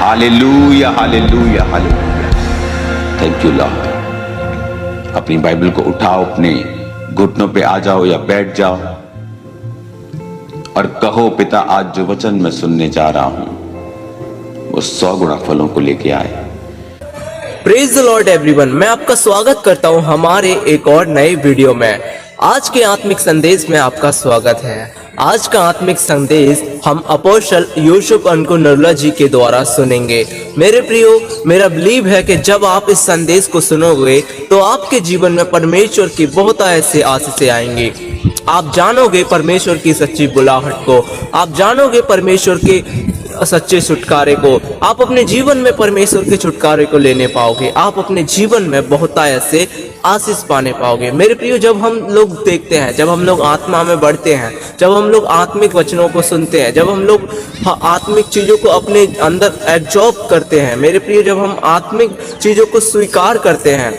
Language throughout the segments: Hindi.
Hallelujah hallelujah hallelujah. Thank you Lord. अपनी बाइबल को उठाओ, अपने घुटनों पे आ जाओ या बैठ जाओ और कहो, पिता आज जो वचन मैं सुनने जा रहा हूं वो 100 गुणा फलों को लेके आए। प्रेज द लॉर्ड एवरीवन, मैं आपका स्वागत करता हूं हमारे एक और नए वीडियो में। आज के आत्मिक संदेश में आपका स्वागत है। आज का आत्मिक संदेश हम अपोस्टल यूसुफ अनको नरुला जी के द्वारा सुनेंगे। मेरे प्रियो, मेरा बिलीव है कि जब आप इस संदेश को सुनोगे तो आपके जीवन में परमेश्वर की बहुत ऐसे आशीषें आएंगी। आप जानोगे परमेश्वर की सच्ची बुलाहट को, आप जानोगे परमेश्वर के सच्चे छुटकारे को, आप अपने जीवन में परमेश्वर के छुटकारे को लेने पाओगे। आप अपने जीवन में बहुत ऐसे आशीष पाने पाओगे। मेरे प्रियो, जब हम लोग देखते हैं, जब हम लोग आत्मा में बढ़ते हैं, जब हम लोग आत्मिक वचनों को सुनते हैं, जब हम लोग आत्मिक चीजों को अपने अंदर एब्जॉर्ब करते हैं, मेरे प्रियो, जब हम आत्मिक चीजों को स्वीकार करते हैं,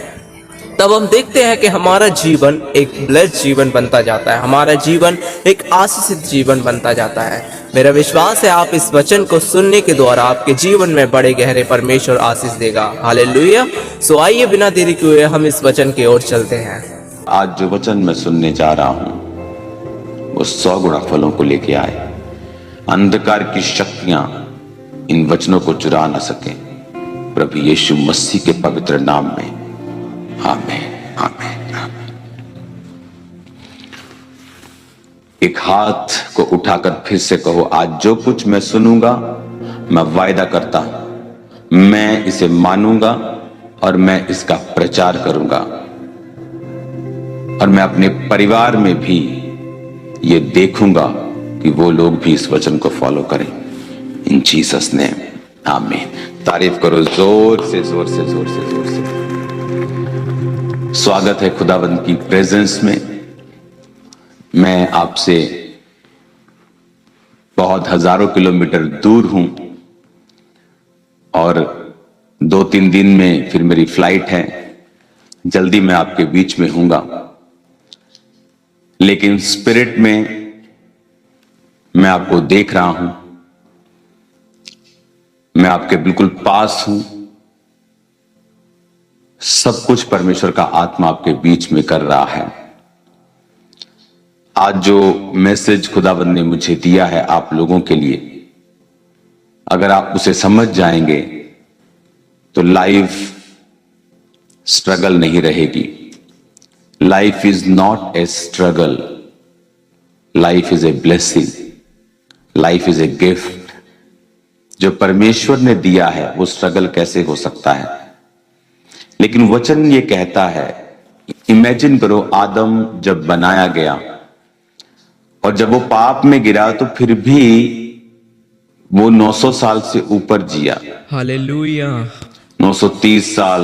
तब हम देखते हैं कि हमारा जीवन एक ब्लेस्ड जीवन बनता जाता है, हमारा जीवन एक आशीषित जीवन बनता जाता है। मेरा विश्वास है आप इस वचन को सुनने के द्वारा आपके जीवन में बड़े गहरे परमेश्वर आशीष देगा। हालेलुया। सो आइए बिना देरी किए हम इस वचन की ओर चलते हैं। आज जो वचन मैं सुनने जा रहा हूं वो 100 गुणा फलों को लेके आए। अंधकार की शक्तियां इन वचनों को चुरा न सके। प्रभु यीशु मसीह के पवित्र नाम में आमीन आमीन आमीन। एक हाथ को उठाकर फिर से कहो, आज जो कुछ मैं सुनूंगा मैं वायदा करता हूं मैं इसे मानूंगा और मैं इसका प्रचार करूंगा और मैं अपने परिवार में भी ये देखूंगा कि वो लोग भी इस वचन को फॉलो करें। इन जीसस नेम आमीन। तारीफ करो जोर से जोर से जोर से जोर से। स्वागत है खुदावंद की प्रेजेंस में। मैं आपसे बहुत हजारों किलोमीटर दूर हूं और 2-3 दिन में फिर मेरी फ्लाइट है। जल्दी मैं आपके बीच में हूंगा, लेकिन स्पिरिट में मैं आपको देख रहा हूं। मैं आपके बिल्कुल पास हूं। सब कुछ परमेश्वर का आत्मा आपके बीच में कर रहा है। आज जो मैसेज खुदावंद ने मुझे दिया है आप लोगों के लिए, अगर आप उसे समझ जाएंगे तो लाइफ स्ट्रगल नहीं रहेगी। Life is not a struggle, life is a blessing, life is a gift. जो परमेश्वर ने दिया है वो स्ट्रगल कैसे हो सकता है? लेकिन वचन ये कहता है, इमेजिन करो आदम जब बनाया गया और जब वो पाप में गिरा तो फिर भी वो 900 साल से ऊपर जिया। हालेलुया। 930 साल,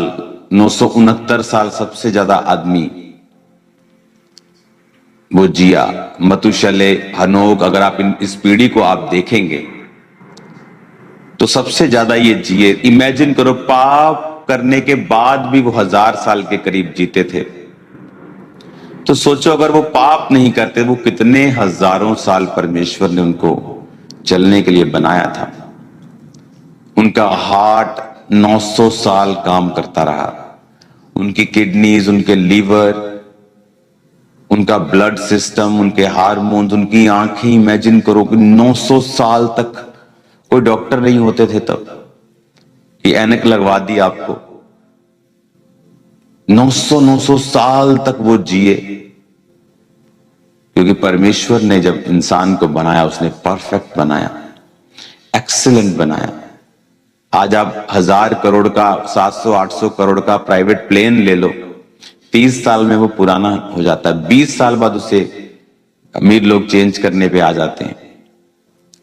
969 साल सबसे ज्यादा आदमी वो जिया। मतुशले, हनोक, अगर आप इस पीढ़ी को आप देखेंगे तो सबसे ज्यादा ये जिए। इमेजिन करो पाप करने के बाद भी वो 1000 साल के करीब जीते थे। तो सोचो अगर वो पाप नहीं करते, वो कितने हजारों साल परमेश्वर ने उनको चलने के लिए बनाया था। उनका हार्ट 900 साल काम करता रहा, उनकी किडनीज, उनके लीवर, उनका ब्लड सिस्टम, उनके हार्मोन्स, उनकी आंखें। इमेजिन करो कि 900 साल तक कोई डॉक्टर नहीं होते थे तब, ये ऐनक लगवा दी आपको। 900 साल तक वो जिए, क्योंकि परमेश्वर ने जब इंसान को बनाया उसने परफेक्ट बनाया, एक्सीलेंट बनाया। आज आप 1000 करोड़ का, 700-800 करोड़ का प्राइवेट प्लेन ले लो, 30 साल में वो पुराना हो जाता है। 20 साल बाद उसे अमीर लोग चेंज करने पे आ जाते हैं।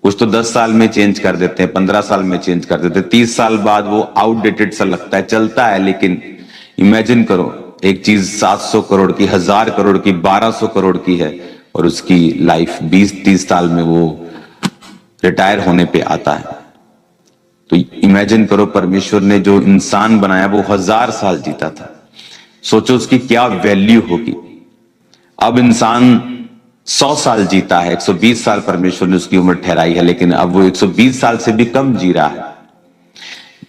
कुछ तो 10 साल में चेंज कर देते हैं, 15 साल में चेंज कर देते हैं। 30 साल बाद वो आउटडेटेड सा लगता है, चलता है। लेकिन इमेजिन करो एक चीज 700 करोड़ की, 1000 करोड़ की, 1200 करोड़ की है और उसकी लाइफ 20-30 साल में वो रिटायर होने पे आता है। तो इमेजिन करो परमेश्वर ने जो इंसान बनाया वो 1000 साल जीता था। सोचो उसकी क्या वैल्यू होगी। अब इंसान 100 साल जीता है, 120 साल परमेश्वर ने उसकी उम्र ठहराई है, लेकिन अब वो 120 साल से भी कम जी रहा है।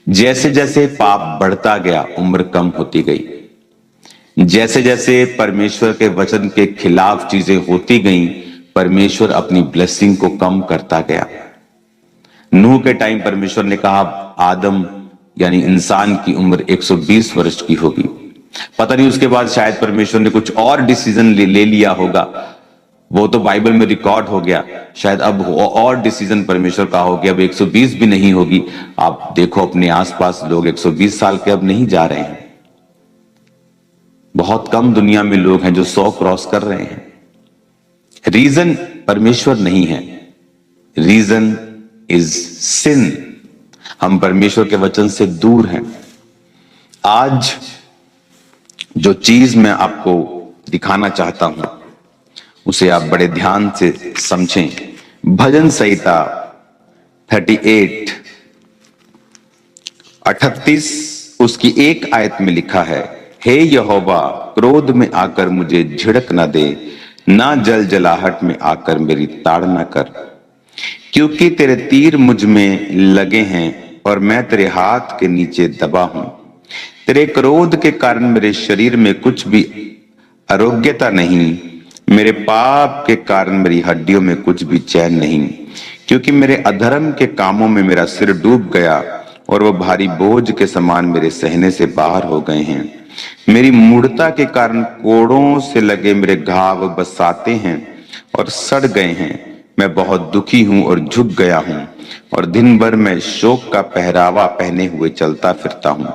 जैसे जैसे पाप बढ़ता गया उम्र कम होती गई, जैसे जैसे परमेश्वर के वचन के खिलाफ चीजें होती गईं, परमेश्वर अपनी ब्लेसिंग को कम करता गया। नूह के टाइम परमेश्वर ने कहा आदम यानी इंसान की उम्र 120 वर्ष की होगी। पता नहीं उसके बाद शायद परमेश्वर ने कुछ और डिसीजन ले लिया होगा, वो तो बाइबल में रिकॉर्ड हो गया। शायद अब और डिसीजन परमेश्वर का हो गया, अब 120 भी नहीं होगी। आप देखो अपने आसपास लोग 120 साल के अब नहीं जा रहे हैं। बहुत कम दुनिया में लोग हैं जो 100 क्रॉस कर रहे हैं। रीजन परमेश्वर नहीं है, रीजन इज सिन। हम परमेश्वर के वचन से दूर हैं। आज जो चीज मैं आपको दिखाना चाहता हूं उसे आप बड़े ध्यान से समझें। भजन संहिता 38 उसकी एक आयत में लिखा है, हे यहोवा क्रोध में आकर मुझे झिड़क न दे, ना जल जलाहट में आकर मेरी ताड़ न कर, क्योंकि तेरे तीर मुझ में लगे हैं और मैं तेरे हाथ के नीचे दबा हूं। तेरे क्रोध के कारण मेरे शरीर में कुछ भी आरोग्यता नहीं, मेरे पाप के कारण मेरी हड्डियों में कुछ भी चैन नहीं, क्योंकि मेरे अधर्म के कामों में मेरा सिर डूब गया और वह भारी बोझ के समान मेरे सहने से बाहर हो गए हैं। मेरी मूढ़ता के कारण कोड़ों से लगे मेरे घाव बसाते हैं और सड़ गए हैं। मैं बहुत दुखी हूं और झुक गया हूं और दिन भर मैं शोक का पहरावा पहने हुए चलता फिरता हूं,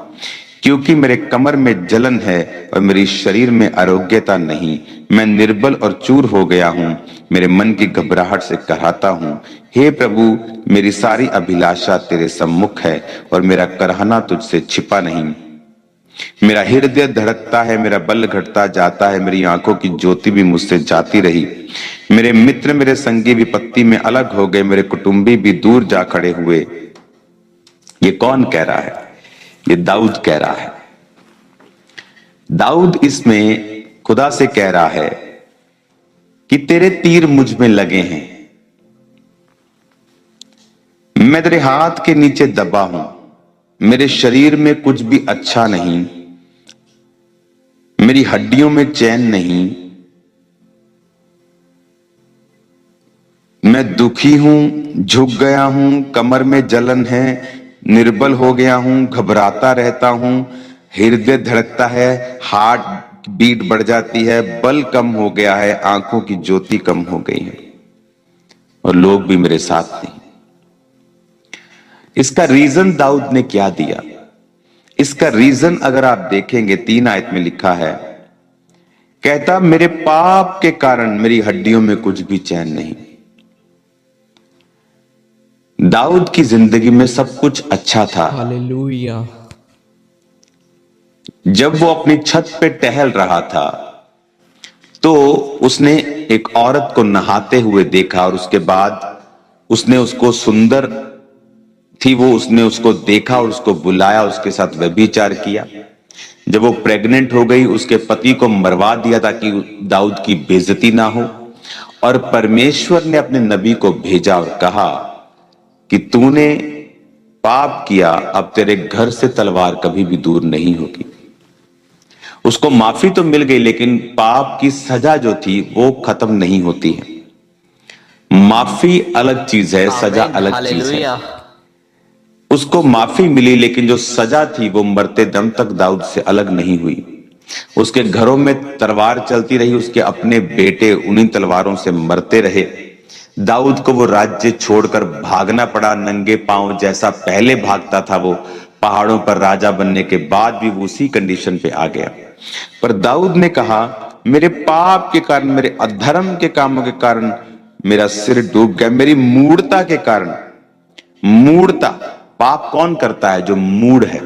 क्योंकि मेरे कमर में जलन है और मेरी शरीर में आरोग्यता नहीं। मैं निर्बल और चूर हो गया हूं, मेरे मन की घबराहट से कराहता हूं। हे प्रभु, मेरी सारी अभिलाषा तेरे सम्मुख है और मेरा करहना तुझसे छिपा नहीं। मेरा हृदय धड़कता है, मेरा बल घटता जाता है, मेरी आंखों की ज्योति भी मुझसे जाती रही। मेरे मित्र मेरे संगी विपत्ति में अलग हो गए, मेरे कुटुंबी भी दूर जा खड़े हुए। ये कौन कह रहा है? ये दाऊद कह रहा है। दाऊद इसमें खुदा से कह रहा है कि तेरे तीर मुझ में लगे हैं, मैं तेरे हाथ के नीचे दबा हूं, मेरे शरीर में कुछ भी अच्छा नहीं, मेरी हड्डियों में चैन नहीं, मैं दुखी हूं, झुक गया हूं, कमर में जलन है, निर्बल हो गया हूं, घबराता रहता हूं, हृदय धड़कता है, हार्ट बीट बढ़ जाती है, बल कम हो गया है, आंखों की ज्योति कम हो गई है और लोग भी मेरे साथ नहीं। इसका रीजन दाऊद ने क्या दिया? इसका रीजन अगर आप देखेंगे 3 आयत में लिखा है, कहता मेरे पाप के कारण मेरी हड्डियों में कुछ भी चैन नहीं। दाऊद की जिंदगी में सब कुछ अच्छा था। हालेलुया। जब वो अपनी छत पे टहल रहा था तो उसने एक औरत को नहाते हुए देखा और उसके बाद उसने उसको सुंदर थी वो, उसने उसको देखा और उसको बुलाया, उसके साथ व्यभिचार किया। जब वो प्रेग्नेंट हो गई उसके पति को मरवा दिया ताकि दाऊद की बेइज्जती ना हो, और परमेश्वर ने अपने नबी को भेजा और कहा कि तूने पाप किया, अब तेरे घर से तलवार कभी भी दूर नहीं होगी। उसको माफी तो मिल गई लेकिन पाप की सजा जो थी वो खत्म नहीं होती है। माफी अलग चीज है, सजा अलग चीज है। उसको माफी मिली लेकिन जो सजा थी वो मरते दम तक दाऊद से अलग नहीं हुई। उसके घरों में तलवार चलती रही, उसके अपने बेटे उन्हीं तलवारों से मरते रहे। दाऊद को वो राज्य छोड़कर भागना पड़ा नंगे पांव, जैसा पहले भागता था वो पहाड़ों पर राजा बनने के बाद भी वो उसी कंडीशन पे आ गया। पर दाऊद ने कहा मेरे पाप के कारण, मेरे अधर्म के कामों के कारण मेरा सिर डूब गया, मेरी मूढ़ता के कारण। मूढ़ता, पाप कौन करता है? जो मूढ़ है।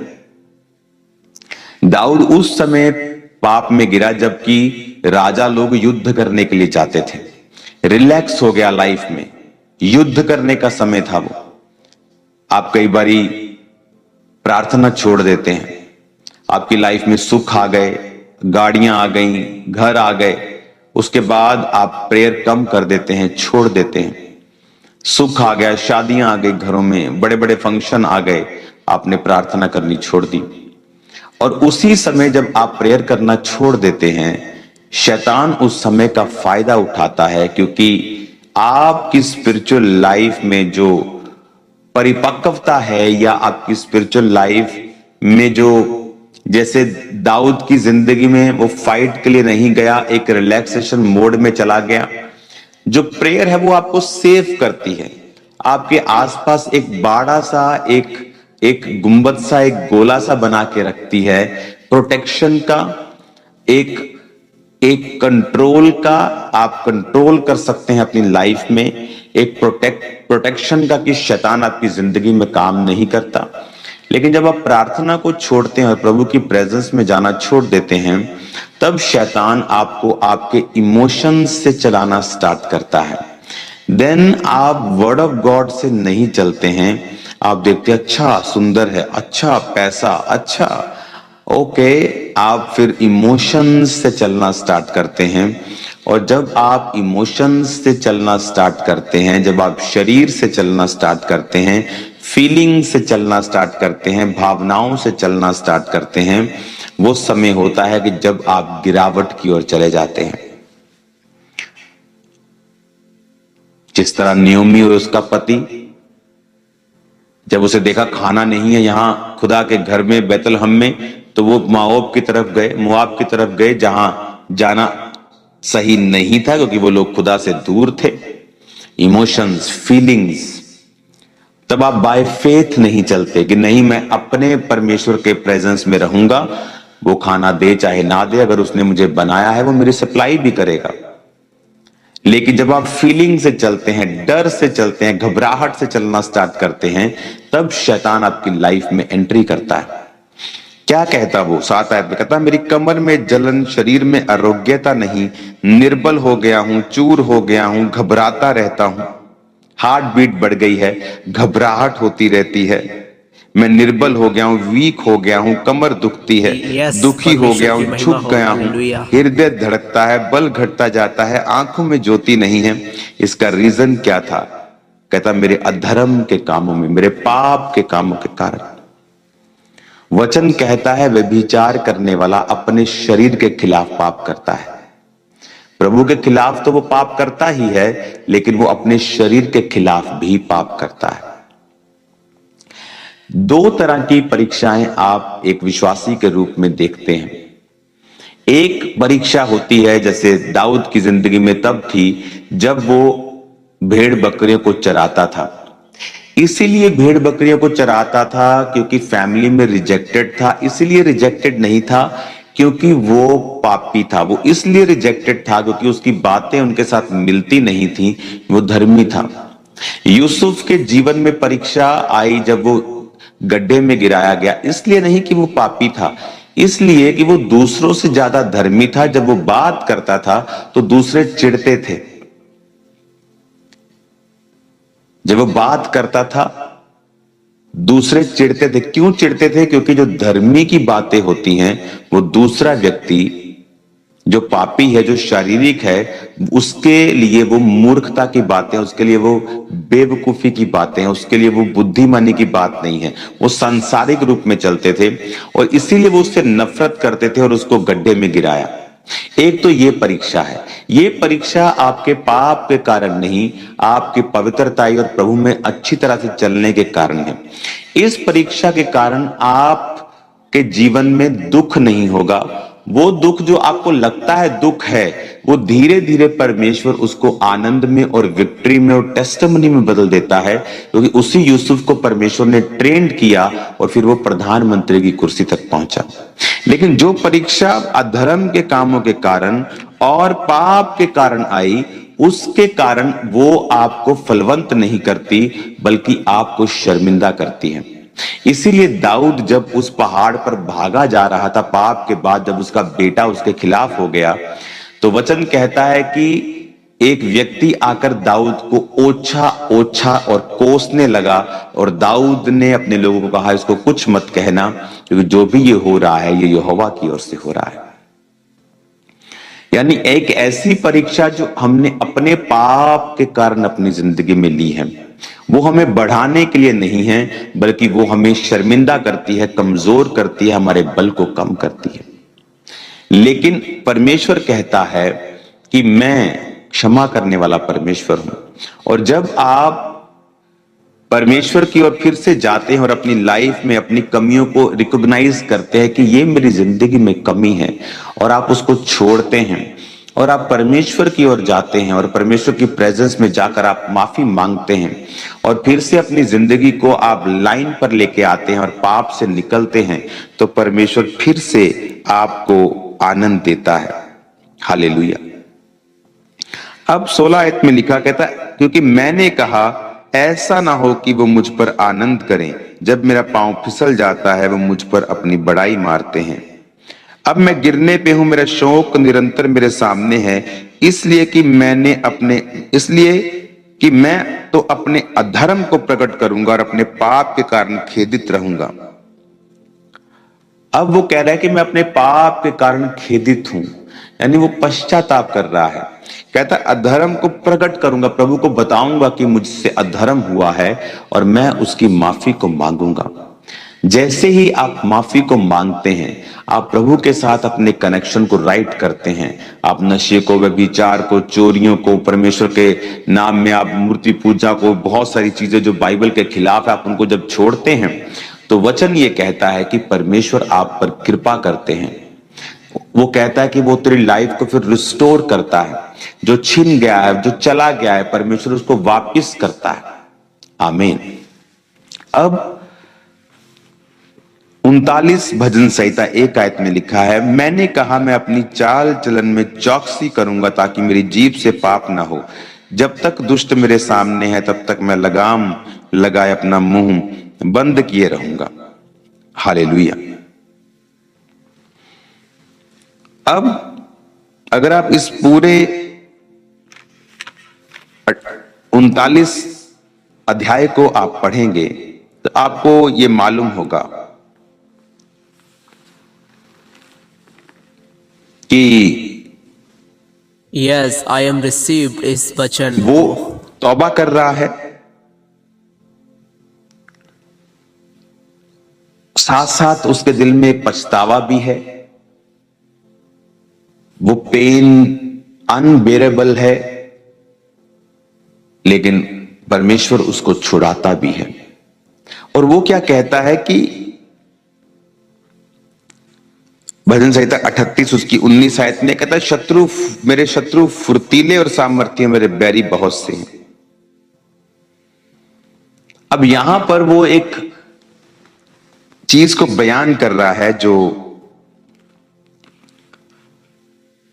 दाऊद उस समय पाप में गिरा जबकि राजा लोग युद्ध करने के लिए जाते थे। रिलैक्स हो गया लाइफ में, युद्ध करने का समय था वो। आप कई बारी प्रार्थना छोड़ देते हैं, आपकी लाइफ में सुख आ गए, गाड़ियां आ गई, घर आ गए, उसके बाद आप प्रेयर कम कर देते हैं, छोड़ देते हैं। सुख आ गया, शादियां आ गई घरों में, बड़े बड़े फंक्शन आ गए, आपने प्रार्थना करनी छोड़ दी। और उसी समय जब आप प्रेयर करना छोड़ देते हैं, शैतान उस समय का फायदा उठाता है, क्योंकि आपकी स्पिरिचुअल लाइफ में जो परिपक्वता है या आपकी स्पिरिचुअल लाइफ में जो, जैसे दाऊद की जिंदगी में वो फाइट के लिए नहीं गया, एक रिलैक्सेशन मोड में चला गया। जो प्रेयर है वो आपको सेव करती है, आपके आसपास एक बाड़ा सा, एक गुंबद सा, एक गोला सा बना के रखती है, प्रोटेक्शन का, एक कंट्रोल का। आप कंट्रोल कर सकते हैं अपनी लाइफ में, एक प्रोटेक्शन का, कि शैतान आपकी जिंदगी में काम नहीं करता। लेकिन जब आप प्रार्थना को छोड़ते हैं और प्रभु की प्रेजेंस में जाना छोड़ देते हैं, तब शैतान आपको आपके इमोशंस से चलाना स्टार्ट करता है। देन आप वर्ड ऑफ गॉड से नहीं चलते हैं। आप देखते हैं अच्छा सुंदर है, अच्छा पैसा, अच्छा ओके, आप फिर इमोशंस से चलना स्टार्ट करते हैं। और जब आप इमोशंस से चलना स्टार्ट करते हैं, जब आप शरीर से चलना स्टार्ट करते हैं, फीलिंग से चलना स्टार्ट करते हैं, भावनाओं से चलना स्टार्ट करते हैं, वो समय होता है कि जब आप गिरावट की ओर चले जाते हैं। जिस तरह नियोमी और उसका पति, जब उसे देखा खाना नहीं है यहां खुदा के घर में बैतलहम में, तो वो मोआब की तरफ गए, जहां जाना सही नहीं था, क्योंकि वो लोग खुदा से दूर थे। Emotions, feelings. तब आप बाय फेथ नहीं चलते कि नहीं, मैं अपने परमेश्वर के प्रेजेंस में रहूंगा, वो खाना दे चाहे ना दे, अगर उसने मुझे बनाया है वो मेरी सप्लाई भी करेगा। लेकिन जब आप फीलिंग से चलते हैं, डर से चलते हैं, घबराहट से चलना स्टार्ट करते हैं, तब शैतान आपकी लाइफ में एंट्री करता है। क्या कहता वो 7 आयत में, कहता मेरी कमर में जलन, शरीर में आरोग्यता नहीं, निर्बल हो गया हूं, चूर हो गया हूं, घबराता रहता हूं। हार्ट बीट बढ़ गई है, घबराहट होती रहती है, मैं निर्बल हो गया हूं, वीक हो गया हूं, कमर दुखती है, दुखी हो गया हूं, झुक गया हूं, हृदय धड़कता है, बल घटता जाता है, आंखों में ज्योति नहीं है। इसका रीजन क्या था? कहता मेरे अधर्म के कामों में, मेरे पाप के कामों के कारण। वचन कहता है व्यभिचार करने वाला अपने शरीर के खिलाफ पाप करता है। प्रभु के खिलाफ तो वो पाप करता ही है, लेकिन वो अपने शरीर के खिलाफ भी पाप करता है। 2 तरह की परीक्षाएं आप एक विश्वासी के रूप में देखते हैं। एक परीक्षा होती है, जैसे दाऊद की जिंदगी में तब थी जब वो भेड़ बकरियों को चराता था। इसीलिए भेड़ बकरियों को चराता था क्योंकि फैमिली में रिजेक्टेड था। इसीलिए रिजेक्टेड नहीं था क्योंकि वो पापी था, वो इसलिए रिजेक्टेड था क्योंकि उसकी बातें उनके साथ मिलती नहीं थी, वो धर्मी था। यूसुफ के जीवन में परीक्षा आई जब वो गड्ढे में गिराया गया, इसलिए नहीं कि वो पापी था, इसलिए कि वो दूसरों से ज्यादा धर्मी था। जब वो बात करता था तो दूसरे चिढ़ते थे। जब वो बात करता था दूसरे चिढ़ते थे। क्यों चिढ़ते थे? क्योंकि जो धर्मी की बातें होती हैं वो दूसरा व्यक्ति जो पापी है, जो शारीरिक है, उसके लिए वो मूर्खता की बातें, उसके लिए वो बेवकूफी की बातें हैं, उसके लिए वो बुद्धिमानी की बात नहीं है। वो सांसारिक रूप में चलते थे और इसीलिए वो उससे नफरत करते थे और उसको गड्ढे में गिराया। एक तो ये परीक्षा है। ये परीक्षा आपके पाप के कारण नहीं, आपकी पवित्रताई और प्रभु में अच्छी तरह से चलने के कारण है। इस परीक्षा के कारण आपके जीवन में दुख नहीं होगा। वो दुख जो आपको लगता है दुख है, वो धीरे धीरे परमेश्वर उसको आनंद में और विक्ट्री में और टेस्टिमनी में बदल देता है, क्योंकि उसी यूसुफ को परमेश्वर ने ट्रेंड किया और फिर वो प्रधानमंत्री की कुर्सी तक पहुंचा। लेकिन जो परीक्षा अधर्म के कामों के कारण और पाप के कारण आई, उसके कारण वो आपको फलवंत नहीं करती बल्कि आपको शर्मिंदा करती है। इसीलिए दाऊद जब उस पहाड़ पर भागा जा रहा था पाप के बाद, जब उसका बेटा उसके खिलाफ हो गया, तो वचन कहता है कि एक व्यक्ति आकर दाऊद को ओछा ओछा और कोसने लगा और दाऊद ने अपने लोगों को कहा इसको कुछ मत कहना, क्योंकि जो भी ये हो रहा है ये यहोवा की ओर से हो रहा है। यानी एक ऐसी परीक्षा जो हमने अपने पाप के कारण अपनी जिंदगी में ली है, वो हमें बढ़ाने के लिए नहीं है, बल्कि वो हमें शर्मिंदा करती है, कमजोर करती है, हमारे बल को कम करती है। लेकिन परमेश्वर कहता है कि मैं क्षमा करने वाला परमेश्वर हूं। और जब आप परमेश्वर की ओर फिर से जाते हैं और अपनी लाइफ में अपनी कमियों को रिकॉग्नाइज करते हैं कि ये मेरी जिंदगी में कमी है, और आप उसको छोड़ते हैं और आप परमेश्वर की ओर जाते हैं और परमेश्वर की प्रेजेंस में जाकर आप माफी मांगते हैं और फिर से अपनी जिंदगी को आप लाइन पर लेके आते हैं और पाप से निकलते हैं, तो परमेश्वर फिर से आपको आनंद देता है। हालेलुया। अब 16 आयत में लिखा कहता है, क्योंकि मैंने कहा ऐसा ना हो कि वो मुझ पर आनंद करें, जब मेरा पांव फिसल जाता है वो मुझ पर अपनी बड़ाई मारते हैं। अब मैं गिरने पे हूं, मेरा शौक निरंतर मेरे सामने है, इसलिए कि मैं तो अपने अधर्म को प्रकट करूंगा और अपने पाप के कारण खेदित रहूंगा। अब वो कह रहा है कि मैं अपने पाप के कारण खेदित हूं, यानी वो पश्चाताप कर रहा है। कहता अधर्म को प्रकट करूंगा, प्रभु को बताऊंगा कि मुझसे अधर्म हुआ है और मैं उसकी माफी को मांगूंगा। जैसे ही आप माफी को मांगते हैं, आप प्रभु के साथ अपने कनेक्शन को राइट करते हैं। आप नशे को, व्यभिचार को, चोरियों को, परमेश्वर के नाम में आप मूर्ति पूजा को, बहुत सारी चीजें जो बाइबल के खिलाफ है, आप उनको जब छोड़ते हैं, तो वचन ये कहता है कि परमेश्वर आप पर कृपा करते हैं। वो कहता है कि वो तेरी लाइफ को फिर रिस्टोर करता है, जो छिन गया है, जो चला गया है, परमेश्वर उसको वापस करता है। आमीन। अब 39 भजन संहिता 1 आयत में लिखा है, मैंने कहा मैं अपनी चाल चलन में चौकसी करूंगा ताकि मेरी जीभ से पाप ना हो। जब तक दुष्ट मेरे सामने है तब तक मैं लगाम लगाए अपना मुंह बंद किए रहूंगा। हालेलुया। अब अगर आप इस पूरे 39 अध्याय को आप पढ़ेंगे तो आपको ये मालूम होगा कि यस आई एम रिसीव्ड इस वचन। वो तौबा कर रहा है, साथ साथ उसके दिल में पछतावा भी है। वो पेन अनबेरेबल है, लेकिन परमेश्वर उसको छुड़ाता भी है। और वो क्या कहता है कि भजन संहिता 38 उसकी 19 आयत में कहता है, मेरे शत्रु फुर्तीले और सामर्थ्य, मेरे बैरी बहुत से हैं। अब यहां पर वो एक चीज को बयान कर रहा है जो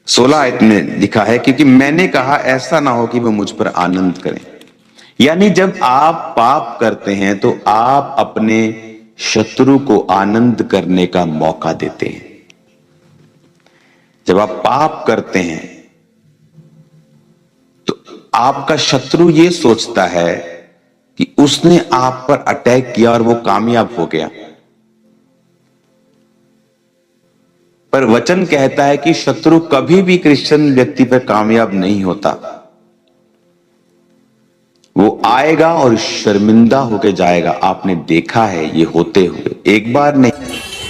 16 आयत में लिखा है, क्योंकि मैंने कहा ऐसा ना हो कि वो मुझ पर आनंद करें। यानी जब आप पाप करते हैं तो आप अपने शत्रु को आनंद करने का मौका देते हैं। जब आप पाप करते हैं तो आपका शत्रु ये सोचता है कि उसने आप पर अटैक किया और वो कामयाब हो गया, पर वचन कहता है कि शत्रु कभी भी क्रिश्चियन व्यक्ति पर कामयाब नहीं होता। वो आएगा और शर्मिंदा होके जाएगा। आपने देखा है ये होते हुए, एक बार नहीं।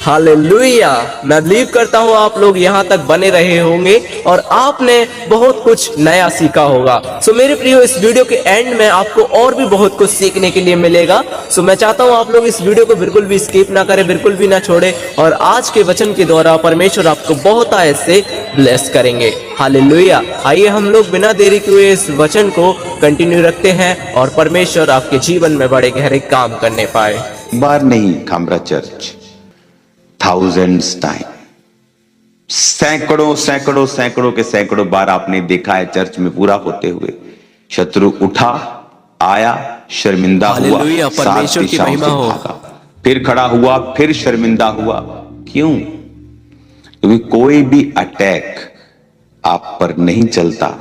हालेलुया। मैं बिलीव करता हूँ आप लोग यहाँ तक बने रहे होंगे और आपने बहुत कुछ नया सीखा होगा। सो मेरे प्रियो, इस वीडियो के एंड में आपको और भी बहुत कुछ सीखने के लिए मिलेगा। सो मैं चाहता हूँ आप लोग इस वीडियो को बिल्कुल भी स्किप ना करें, बिल्कुल भी ना छोड़े, और आज के वचन के द्वारा परमेश्वर आपको बहुत ऐसे ब्लेस करेंगे। हालेलुया। आइए हम लोग बिना देरी किए इस वचन को कंटिन्यू रखते हैं और परमेश्वर आपके जीवन में बड़े गहरे काम करने पाए। बार नहीं, खामरा चर्च थाउजेंड्स टाइम, सैकड़ों के सैकड़ों बार आपने देखा है चर्च में पूरा होते हुए। शत्रु उठा, आया, शर्मिंदा हुआ, परमेश्वर की महिमा हो, फिर खड़ा हुआ, फिर शर्मिंदा हुआ। क्यों? क्योंकि कोई भी अटैक आप पर नहीं चलता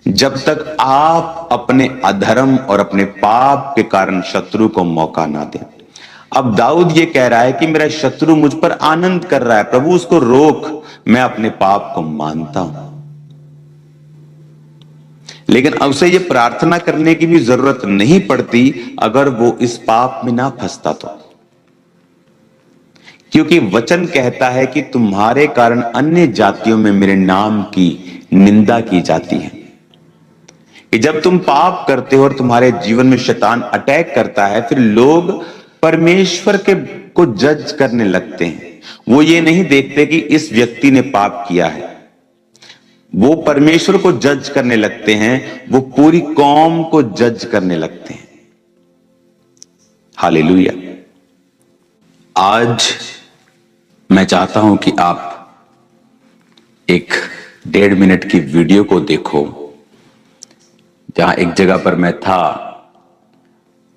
जब तक आप अपने अधर्म और अपने पाप के कारण शत्रु को मौका ना दें। अब दाऊद ये कह रहा है कि मेरा शत्रु मुझ पर आनंद कर रहा है, प्रभु उसको रोक, मैं अपने पाप को मानता हूं। लेकिन उसे ये प्रार्थना करने की भी जरूरत नहीं पड़ती अगर वो इस पाप में ना फंसता तो, क्योंकि वचन कहता है कि तुम्हारे कारण अन्य जातियों में मेरे नाम की निंदा की जाती है। कि जब तुम पाप करते हो और तुम्हारे जीवन में शैतान अटैक करता है, फिर लोग परमेश्वर के को जज करने लगते हैं। वो ये नहीं देखते कि इस व्यक्ति ने पाप किया है, वो परमेश्वर को जज करने लगते हैं, वो पूरी कौम को जज करने लगते हैं। हालेलुया। आज मैं चाहता हूं कि आप एक 1.5 मिनट की वीडियो को देखो, जहां एक जगह पर मैं था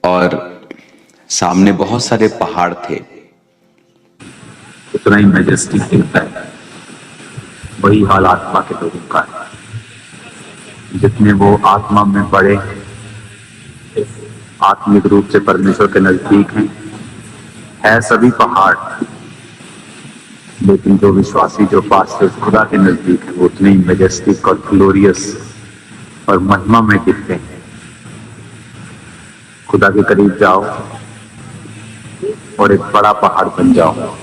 और सामने बहुत सारे पहाड़ थे। उतना ही मैजेस्टिक दिखता है। वही हाल आत्मा के लोगों का है। जितने वो आत्मा में बड़े आत्मिक रूप से परमेश्वर के नजदीक हैं, है सभी पहाड़, लेकिन जो विश्वासी जो पास से खुदा के नजदीक है, वो उतने ही मैजेस्टिक और ग्लोरियस और महिमा में दिखते हैं। खुदा के करीब जाओ और एक बड़ा पहाड़ बन जाओ।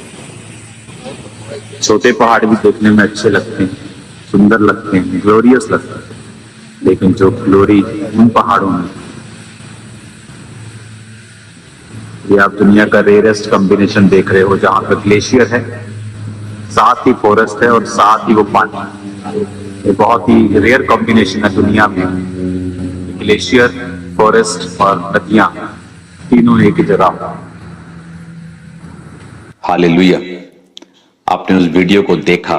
छोटे पहाड़ भी देखने में अच्छे लगते हैं, सुंदर लगते हैं, ग्लोरियस लगते हैं, लेकिन जो ग्लोरी उन पहाड़ों में, ये आप दुनिया का रेयरेस्ट कॉम्बिनेशन देख रहे हो, जहां पर ग्लेशियर है, साथ ही फॉरेस्ट है और साथ ही वो पानी। ये बहुत ही रेयर कॉम्बिनेशन है दुनिया में, ग्लेशियर, फॉरेस्ट और नदियां तीनों एक ही जगह। हालेलुया। आपने उस वीडियो को देखा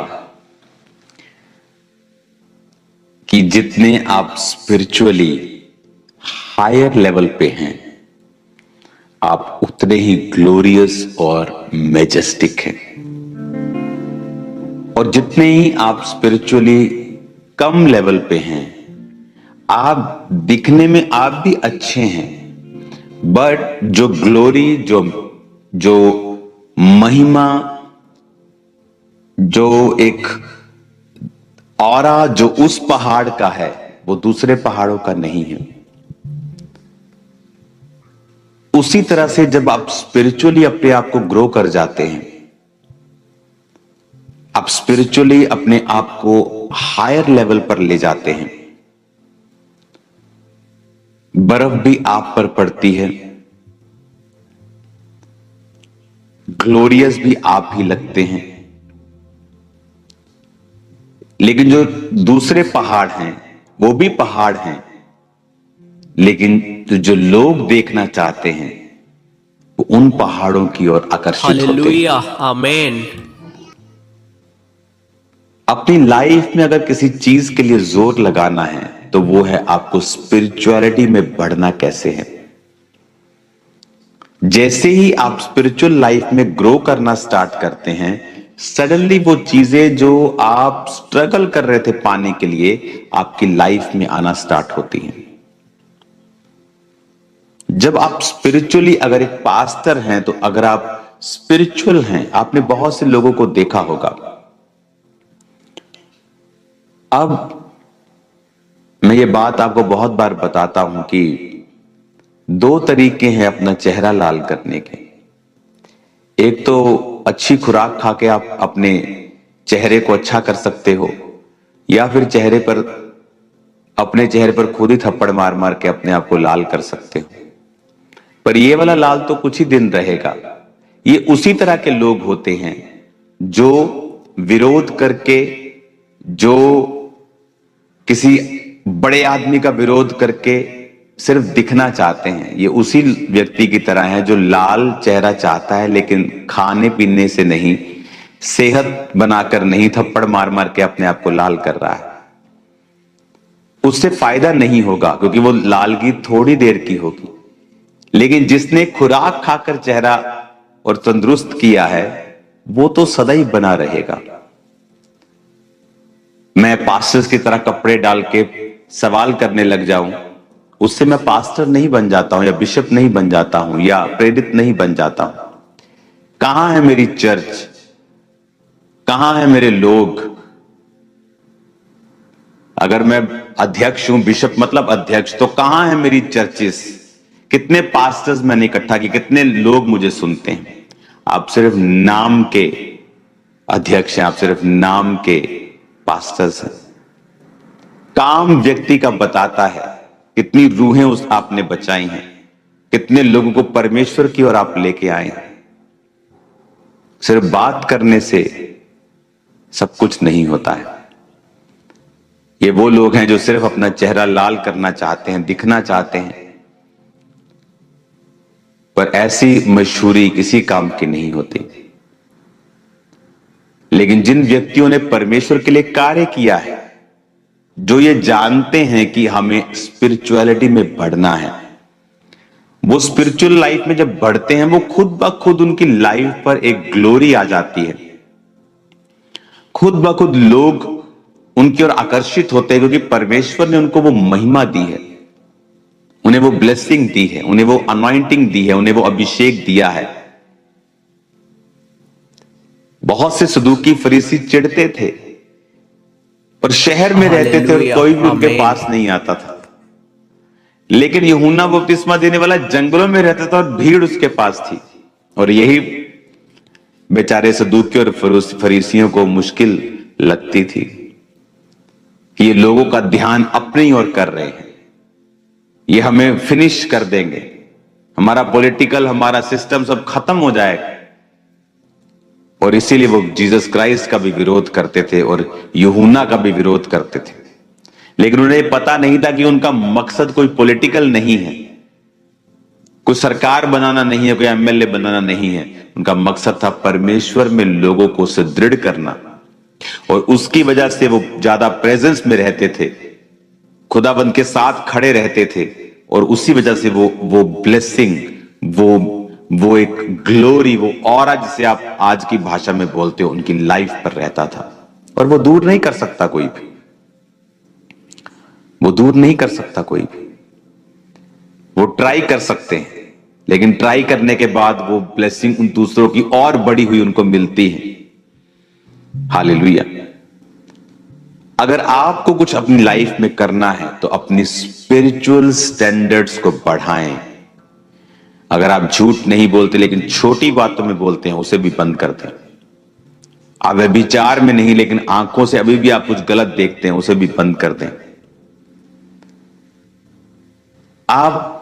कि जितने आप स्पिरिचुअली हायर लेवल पे हैं, आप उतने ही ग्लोरियस और मैजेस्टिक हैं। और जितने ही आप स्पिरिचुअली कम लेवल पे हैं, आप दिखने में आप भी अच्छे हैं, बट जो ग्लोरी, जो महिमा, जो एक ऑरा जो उस पहाड़ का है, वो दूसरे पहाड़ों का नहीं है। उसी तरह से जब आप स्पिरिचुअली अपने आप को ग्रो कर जाते हैं, आप स्पिरिचुअली अपने आप को हायर लेवल पर ले जाते हैं, बर्फ भी आप पर पड़ती है, ग्लोरियस भी आप ही लगते हैं। लेकिन जो दूसरे पहाड़ हैं, वो भी पहाड़ हैं, लेकिन जो लोग देखना चाहते हैं, वो उन पहाड़ों की ओर आकर्षित होते हैं। हालेलुया, आमीन। अपनी लाइफ में अगर किसी चीज के लिए जोर लगाना है, तो वो है आपको स्पिरिचुअलिटी में बढ़ना कैसे है। जैसे ही आप स्पिरिचुअल लाइफ में ग्रो करना स्टार्ट करते हैं, सडनली वो चीजें जो आप स्ट्रगल कर रहे थे पाने के लिए, आपकी लाइफ में आना स्टार्ट होती हैं। जब आप स्पिरिचुअली अगर एक पास्टर हैं, तो अगर आप स्पिरिचुअल हैं, आपने बहुत से लोगों को देखा होगा। अब मैं ये बात आपको बहुत बार बताता हूं कि 2 तरीके हैं अपना चेहरा लाल करने के। एक तो अच्छी खुराक खा के आप अपने चेहरे को अच्छा कर सकते हो, या फिर अपने चेहरे पर खुद ही थप्पड़ मार मार के अपने आप को लाल कर सकते हो। पर ये वाला लाल तो कुछ ही दिन रहेगा। ये उसी तरह के लोग होते हैं जो विरोध करके, जो किसी बड़े आदमी का विरोध करके सिर्फ दिखना चाहते हैं। ये उसी व्यक्ति की तरह है जो लाल चेहरा चाहता है, लेकिन खाने पीने से नहीं, सेहत बनाकर नहीं, थप्पड़ मार मार के अपने आप को लाल कर रहा है। उससे फायदा नहीं होगा, क्योंकि वो लालगी थोड़ी देर की होगी। लेकिन जिसने खुराक खाकर चेहरा और तंदुरुस्त किया है, वो तो सदा ही बना रहेगा। मैं पास्टर्स की तरह कपड़े डाल के सवाल करने लग जाऊं, उससे मैं पास्टर नहीं बन जाता हूं, या बिशप नहीं बन जाता हूं, या प्रेरित नहीं बन जाता हूं। कहां है मेरी चर्च? कहां है मेरे लोग? अगर मैं अध्यक्ष हूं, बिशप मतलब अध्यक्ष, तो कहां है मेरी चर्चेस? कितने पास्टर्स मैंने इकट्ठा किए, कितने लोग मुझे सुनते हैं? आप सिर्फ नाम के अध्यक्ष हैं, आप सिर्फ नाम के पास्टर्स हैं। काम व्यक्ति का बताता है कितनी रूहें उस आपने बचाई हैं, कितने लोगों को परमेश्वर की ओर आप लेके आए हैं। सिर्फ बात करने से सब कुछ नहीं होता है। ये वो लोग हैं जो सिर्फ अपना चेहरा लाल करना चाहते हैं, दिखना चाहते हैं, पर ऐसी मशहूरी किसी काम की नहीं होती। लेकिन जिन व्यक्तियों ने परमेश्वर के लिए कार्य किया है, जो ये जानते हैं कि हमें स्पिरिचुअलिटी में बढ़ना है, वो स्पिरिचुअल लाइफ में जब बढ़ते हैं, वो खुद ब खुद उनकी लाइफ पर एक ग्लोरी आ जाती है। खुद ब खुद लोग उनकी ओर आकर्षित होते हैं, क्योंकि परमेश्वर ने उनको वो महिमा दी है, उन्हें वो ब्लेसिंग दी है, उन्हें वो अनॉइंटिंग दी है, उन्हें वो अभिषेक दिया है। बहुत से सदूकी फरीसी चिढ़ते थे, पर शहर में रहते थे और कोई भी उनके पास नहीं आता था। लेकिन यूहन्ना बपतिस्मा देने वाला जंगलों में रहता था और भीड़ उसके पास थी। और यही बेचारे सदूकी और फरीसियों को मुश्किल लगती थी कि ये लोगों का ध्यान अपनी ओर कर रहे हैं, ये हमें फिनिश कर देंगे, हमारा पॉलिटिकल, हमारा सिस्टम सब खत्म हो जाएगा। और इसीलिए वो जीसस क्राइस्ट का भी विरोध करते थे और यूहन्ना का भी विरोध करते थे। लेकिन उन्हें पता नहीं था कि उनका मकसद कोई पॉलिटिकल नहीं है, कोई सरकार बनाना नहीं है, कोई एमएलए बनाना नहीं है। उनका मकसद था परमेश्वर में लोगों को सुदृढ़ करना, और उसकी वजह से वो ज्यादा प्रेजेंस में रहते थे, खुदाबंद के साथ खड़े रहते थे, और उसी वजह से वो ब्लेसिंग, वो एक ग्लोरी, वो ऑरा जिसे आप आज की भाषा में बोलते हो, उनकी लाइफ पर रहता था। और वो दूर नहीं कर सकता कोई भी, वो दूर नहीं कर सकता कोई भी। वो ट्राई कर सकते हैं, लेकिन ट्राई करने के बाद वो ब्लेसिंग उन दूसरों की और बड़ी हुई उनको मिलती है। हालेलुया। अगर आपको कुछ अपनी लाइफ में करना है तो अपनी स्पिरिचुअल स्टैंडर्ड्स को बढ़ाएं। अगर आप झूठ नहीं बोलते लेकिन छोटी बातों में बोलते हैं, उसे भी बंद कर दें। आप व्यभिचार में नहीं, लेकिन आंखों से अभी भी आप कुछ गलत देखते हैं, उसे भी बंद कर दें। आप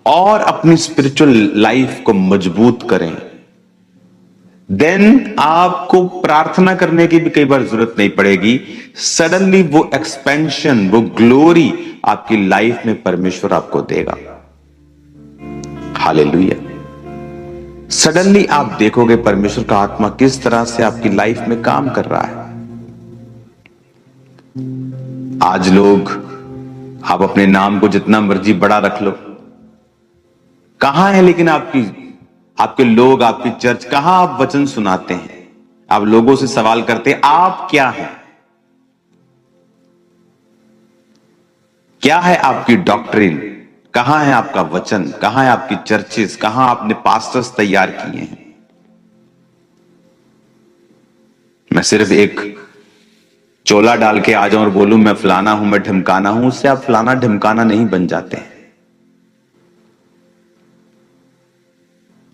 और अपनी स्पिरिचुअल लाइफ को मजबूत करें। देन आपको प्रार्थना करने की भी कई बार जरूरत नहीं पड़ेगी। सडनली वो एक्सपेंशन, वो ग्लोरी आपकी लाइफ में परमेश्वर आपको देगा। हालेलुया। सडनली आप देखोगे परमेश्वर का आत्मा किस तरह से आपकी लाइफ में काम कर रहा है। आज लोग, आप अपने नाम को जितना मर्जी बड़ा रख लो, कहां है लेकिन आपके लोग, आपकी चर्च, कहां आप वचन सुनाते हैं? आप लोगों से सवाल करते हैं, आप क्या हैं? क्या है आपकी डॉक्ट्रिन? कहां है आपका वचन? कहां है आपकी चर्चेस? कहां आपने पास्टर्स तैयार किए हैं? मैं सिर्फ एक चोला डाल के आ जाऊं और बोलूं मैं फलाना हूं, मैं ढिमकाना हूं, उससे आप फलाना ढिमकाना नहीं बन जाते हैं।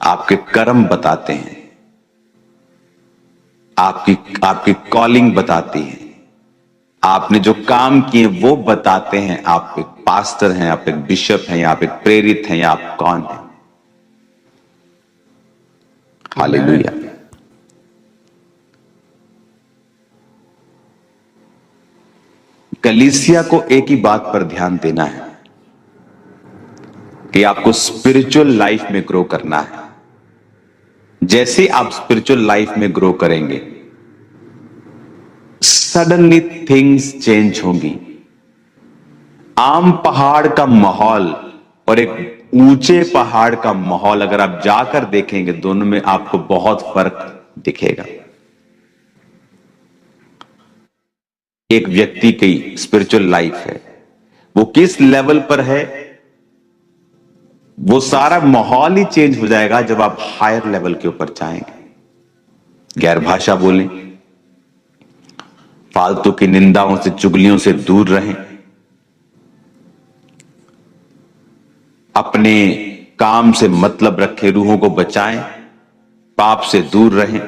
आपके कर्म बताते हैं, आपकी कॉलिंग बताती है, आपने जो काम किए वो बताते हैं। आप एक पास्टर हैं, आप एक बिशप हैं, या आप एक प्रेरित हैं, या आप कौन हैं? हालेलुया। कलीसिया को एक ही बात पर ध्यान देना है कि आपको स्पिरिचुअल लाइफ में ग्रो करना है। जैसे आप स्पिरिचुअल लाइफ में ग्रो करेंगे, सडनली थिंग्स चेंज होंगी। आम पहाड़ का माहौल और एक ऊंचे पहाड़ का माहौल अगर आप जाकर देखेंगे, दोनों में आपको बहुत फर्क दिखेगा। एक व्यक्ति की स्पिरिचुअल लाइफ है, वो किस लेवल पर है, वो सारा माहौल ही चेंज हो जाएगा जब आप हायर लेवल के ऊपर जाएंगे। गैर भाषा बोलें, फालतू की निंदाओं से, चुगलियों से दूर रहें। अपने काम से मतलब रखे रूहों को बचाएं, पाप से दूर रहें।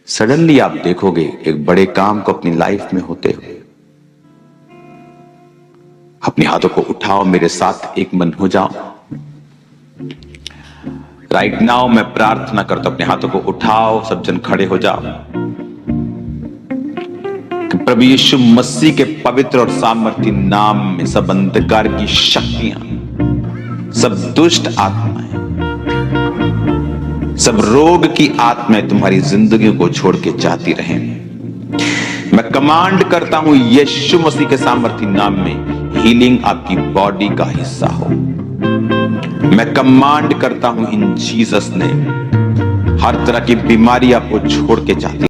सडनली आप देखोगे एक बड़े काम को अपनी लाइफ में होते हुए। अपने हाथों को उठाओ, मेरे साथ एक मन हो जाओ। राइट नाउ मैं प्रार्थना करता हूं, अपने हाथों को उठाओ, सब जन खड़े हो जाओ। कि प्रभु यीशु मसीह के पवित्र और सामर्थ्य नाम में सब अंधकार की शक्तियां, सब दुष्ट आत्माएं, सब रोग की आत्माएं तुम्हारी जिंदगी को छोड़ के जाती रहें। मैं कमांड करता हूं यीशु मसीह के सामर्थ्य नाम में, हीलिंग आपकी बॉडी का हिस्सा हो। मैं कमांड करता हूं इन जीसस ने, हर तरह की बीमारी आपको छोड़ के जाती